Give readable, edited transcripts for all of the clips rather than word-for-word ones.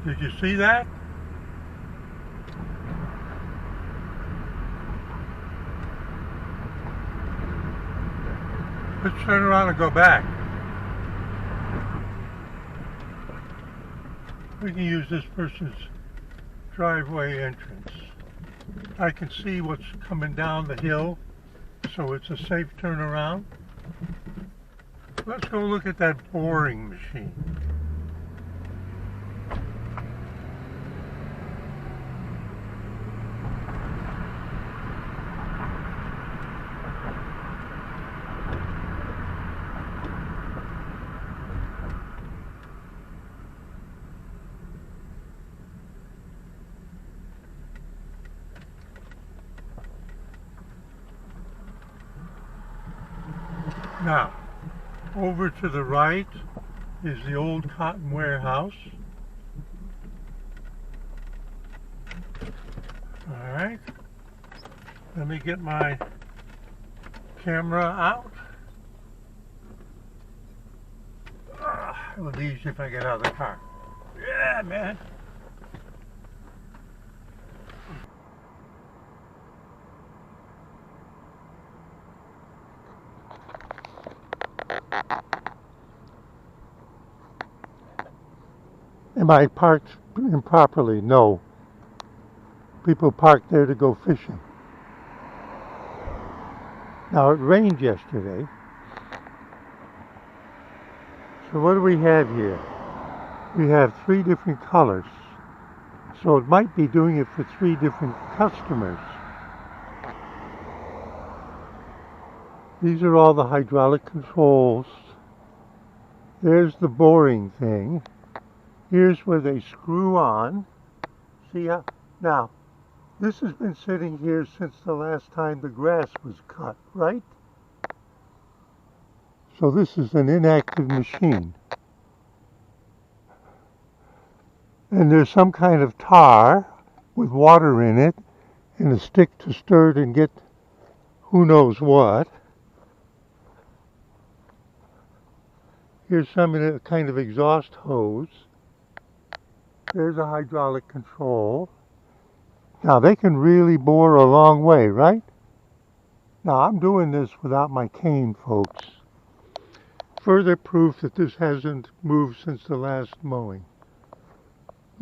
Did you see that? Let's turn around and go back. We can use this person's driveway entrance. I can see what's coming down the hill, so it's a safe turnaround. Let's go look at that boring machine. Now, over to the right is the old cotton warehouse. Alright, let me get my camera out. It would be easy if I get out of the car. Yeah, man. Am I parked improperly? No. People park there to go fishing. Now it rained yesterday. So what do we have here? We have 3 different colors. So it might be doing it for 3 different customers. These are all the hydraulic controls. There's the boring thing. Here's where they screw on. See how? Now, this has been sitting here since the last time the grass was cut, right? So this is an inactive machine. And there's some kind of tar with water in it and a stick to stir it and get who knows what. Here's some kind of exhaust hose. There's a hydraulic control. Now they can really bore a long way, right? Now I'm doing this without my cane, folks. Further proof that this hasn't moved since the last mowing.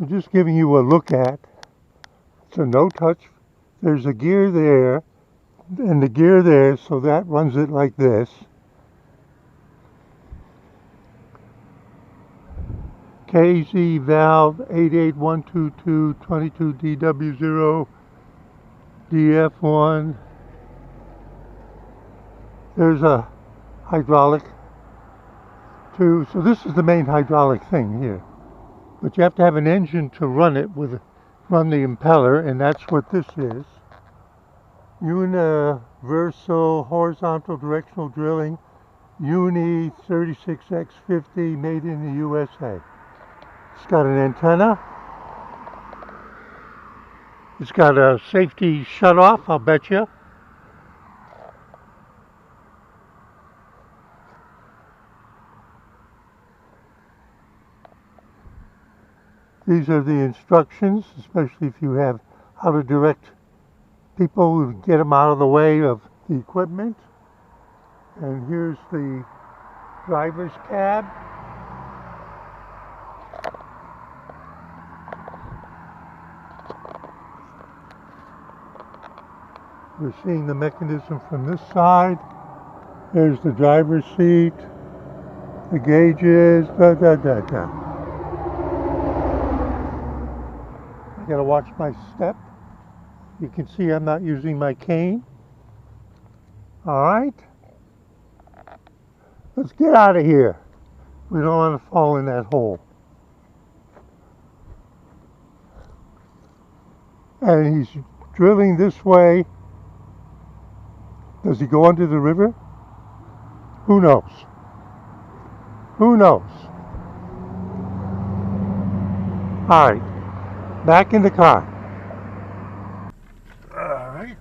I'm just giving you a look at. It's a no-touch. There's a gear there and the gear there, so that runs it like this. KZ valve 88122 22DW0 DF1. There's a hydraulic too. So this is the main hydraulic thing here. But you have to have an engine to run it run the impeller, and that's what this is. Universal horizontal directional drilling, Uni 36X50, made in the USA. It's got an antenna. It's got a safety shutoff, I'll bet you. These are the instructions, especially if you have how to direct people, get them out of the way of the equipment. And here's the driver's cab. We're seeing the mechanism from this side. There's the driver's seat, the gauges, I gotta watch my step. You can see I'm not using my cane. All right. Let's get out of here. We don't want to fall in that hole. And he's drilling this way. Does he go under the river? Who knows? Who knows? All right. Back in the car. All right.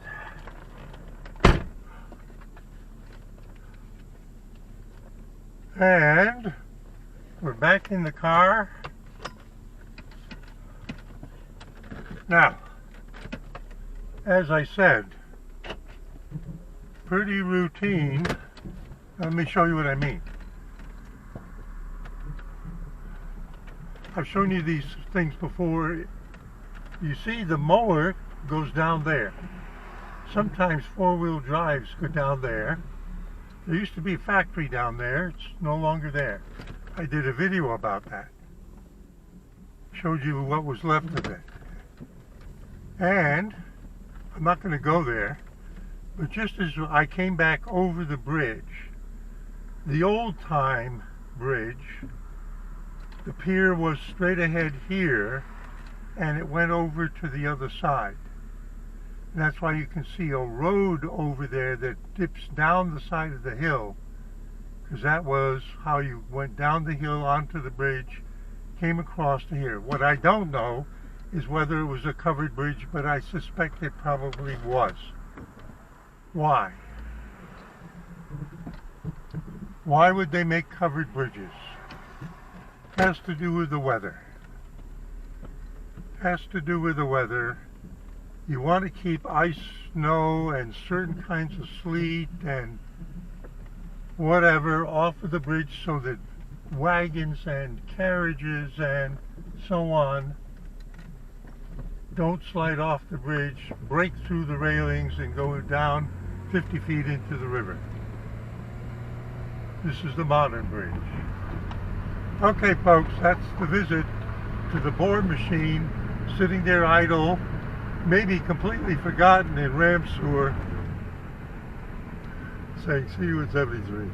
And we're back in the car. Now, as I said, pretty routine. Let me show you what I mean. I've shown you these things before. You see the mower goes down there. Sometimes four-wheel drives go down there. There used to be a factory down there. It's no longer there. I did a video about that. Showed you what was left of it. And I'm not going to go there, but just as I came back over the bridge, the old-time bridge, the pier was straight ahead here, and it went over to the other side. And that's why you can see a road over there that dips down the side of the hill, because that was how you went down the hill onto the bridge, came across to here. What I don't know is whether it was a covered bridge, but I suspect it probably was. Why? Why would they make covered bridges? It has to do with the weather. It has to do with the weather. You want to keep ice, snow, and certain kinds of sleet and whatever off of the bridge so that wagons and carriages and so on don't slide off the bridge, break through the railings, and go down 50 feet into the river. This is the modern bridge. Okay, folks, that's the visit to the board machine sitting there idle, maybe completely forgotten in Ramseur, saying see you in 73.